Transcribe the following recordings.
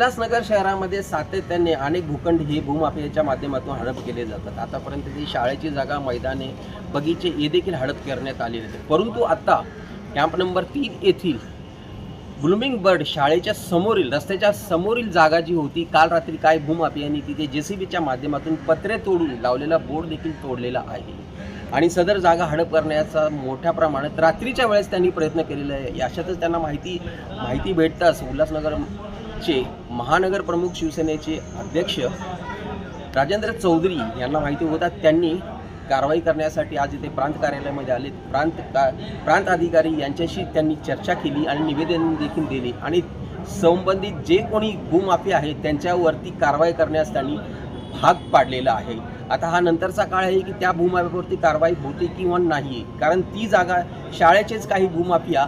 उल्हासनगर शहरामध्ये सातत्याने अनेक भूखंड हे भूमाफियाच्या माध्यमातून हडप केले जातात। आतापर्यंत ती शाळेची जागा, मैदाने, बगीचे हे देखील हडप करण्यात आलेले आहेत। परंतु आता कॅम्प नंबर 3 येथील ब्लूमिंग बर्ड शाळेच्या समोरील रस्त्याच्या समोरील जागा जी होती, काल रात्री काय भूमाफियांनी तिथे JCBच्या माध्यमातून पत्रे तोडून लावलेला बोर्ड देखील तोडलेला आहे आणि सदर जागा हडप करण्याचा मोठ्या प्रमाणात रात्रीच्या वेळेस त्यांनी प्रयत्न केलेला आहे। याच्यातच त्यांना माहिती भेटताच उल्हासनगरचे महानगर प्रमुख शिवसेनेचे अध्यक्ष राजेंद्र चौधरी यांना माहिती होता। त्यांनी कारवाई करण्यासाठी आज इथे प्रांत कार्यालयामध्ये आले। प्रांत अधिकारी यांच्याशी त्यांनी चर्चा केली आणि निवेदन देखील दिले आणि संबंधित जे कोणी भूमाफिया आहेत त्यांच्यावरती कारवाई करण्यास त्यांनी भाग पाडलेला आहे। आता हा नंतरचा काळ आहे की त्या भूमाफियावरती कारवाई होते किंवा नाही, कारण ती जागा शाळेचेच काही भूमाफिया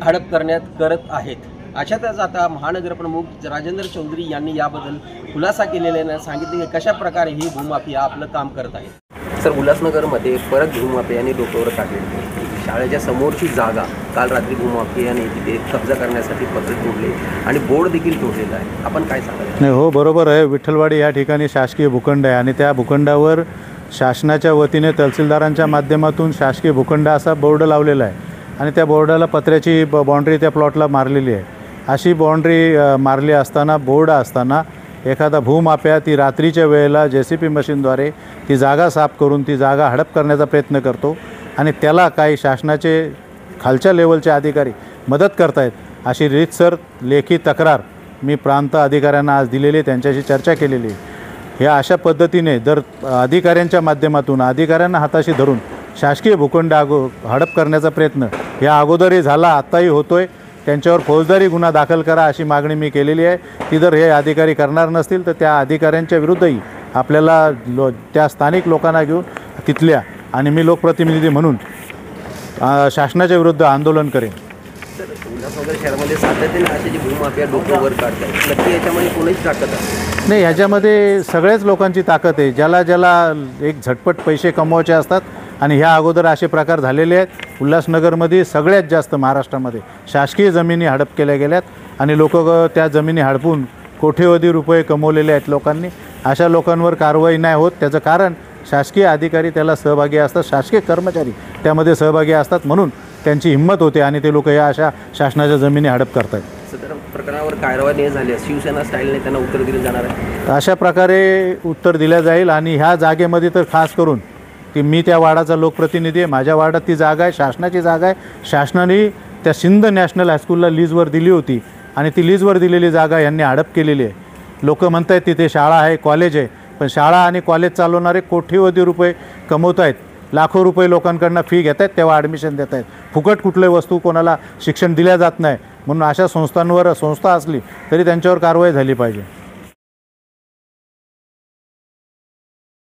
हडप करत आहेत। अशातच आता महानगर प्रमुख राजेंद्र चौधरी यांनी याबद्दल खुलासा केलेल्याने सांगितले की कशा प्रकारे ही भूमाफिया आपलं काम करत आहेत। सर, उल्हासनगरमध्ये परत भूमाफियाने डोक्यावर काढलेली शाळेच्या समोरची जागा काल रात्री भूमाफियाने तिथे कब्जा करण्यासाठी पत्र तोडले आणि बोर्ड देखील तोडलेला आहे। आपण काय सांगाल? नाही, हो बरोबर आहे। विठ्ठलवाडी या ठिकाणी शासकीय भूखंड आहे आणि त्या भूखंडावर शासनाच्या वतीने तहसीलदारांच्या माध्यमातून शासकीय भूखंड असा बोर्ड लावलेला आहे आणि त्या बोर्डाला पत्र्याची बाउंड्री त्या प्लॉटला मारलेली आहे। अशी बाउंड्री मारली असताना, बोर्ड असताना एखादा भूमाफिया ती रात्रीच्या वेळेला JCB मशीनद्वारे ती जागा साफ करून ती जागा हडप करण्याचा प्रयत्न करतो आणि त्याला काही शासनाचे खालच्या लेवलचे अधिकारी मदत करतायत अशी रीतसर लेखी तक्रार मी प्रांत अधिकाऱ्यांना आज दिलेली, त्यांच्याशी चर्चा केलेली आहे। ह्या अशा पद्धतीने जर अधिकाऱ्यांच्या माध्यमातून अधिकाऱ्यांना हाताशी धरून शासकीय भूखंड हडप करण्याचा प्रयत्न या अगोदरही झाला, आत्ताही होतोय, त्यांच्यावर फौजदारी गुन्हा दाखल करा अशी मागणी मी केलेली आहे। ती जर हे अधिकारी करणार नसतील तर त्या अधिकाऱ्यांच्या विरुद्धही आपल्याला त्या स्थानिक लोकांना घेऊन तिथल्या आणि मी लोकप्रतिनिधी म्हणून शासनाच्या विरुद्ध आंदोलन करेन। उल्हासनगर शहरामध्ये सातत्याने असे जी भूमाफिया डोक्यावर काढतात, नक्की याच्यामध्ये कोणाची ताकद आहे? नाही, ह्याच्यामध्ये सगळ्याच लोकांची ताकद आहे। ज्याला एक झटपट पैसे कमवायचे असतात आणि ह्या अगोदर असे प्रकार झालेले आहेत। उल्हासनगरमध्ये सगळ्यात जास्त महाराष्ट्रामध्ये शासकीय जमिनी हडप केल्या गेल्यात आणि लोक त्या जमिनी हडपून कोट्यवधी रुपये कमवलेले आहेत लोकांनी। अशा लोकांवर कारवाई नाही होत, त्याचं कारण शासकीय अधिकारी त्याला सहभागी असतात, शासकीय कर्मचारी त्यामध्ये सहभागी असतात, म्हणून त्यांची हिंमत होते आणि ते लोक या अशा शासनाच्या जमिनी हडप करतात। सदर प्रकरणावर कारवाई नाही झाली, शिवसेना स्टाईलने त्यांना उत्तर दिलं जाणार आहे। अशा प्रकारे उत्तर दिलं जाईल आणि ह्या जागेमध्ये तर खास करून की मी त्या वार्डाचा लोकप्रतिनिधी आहे, माझ्या वार्डात ती जागा आहे, शासनाची जागा आहे। शासनाने त्या सिंध नॅशनल हायस्कूलला लीजवर दिली होती आणि ती लीजवर दिलेली जागा यांनी हडप केलेली आहे। लोक म्हणत आहेत तिथे शाळा आहे, कॉलेज आहे, पण शाळा आणि कॉलेज चालवणारे कोट्यवधी रुपये कमवत आहेत, लाखो रुपये लोकांकडनं फी घेत आहेत, तेव्हा ॲडमिशन देत आहेत। फुकट कुठले वस्तू कोणाला शिक्षण दिल्या जात नाही, म्हणून अशा संस्था असली तरी त्यांच्यावर कारवाई झाली पाहिजे।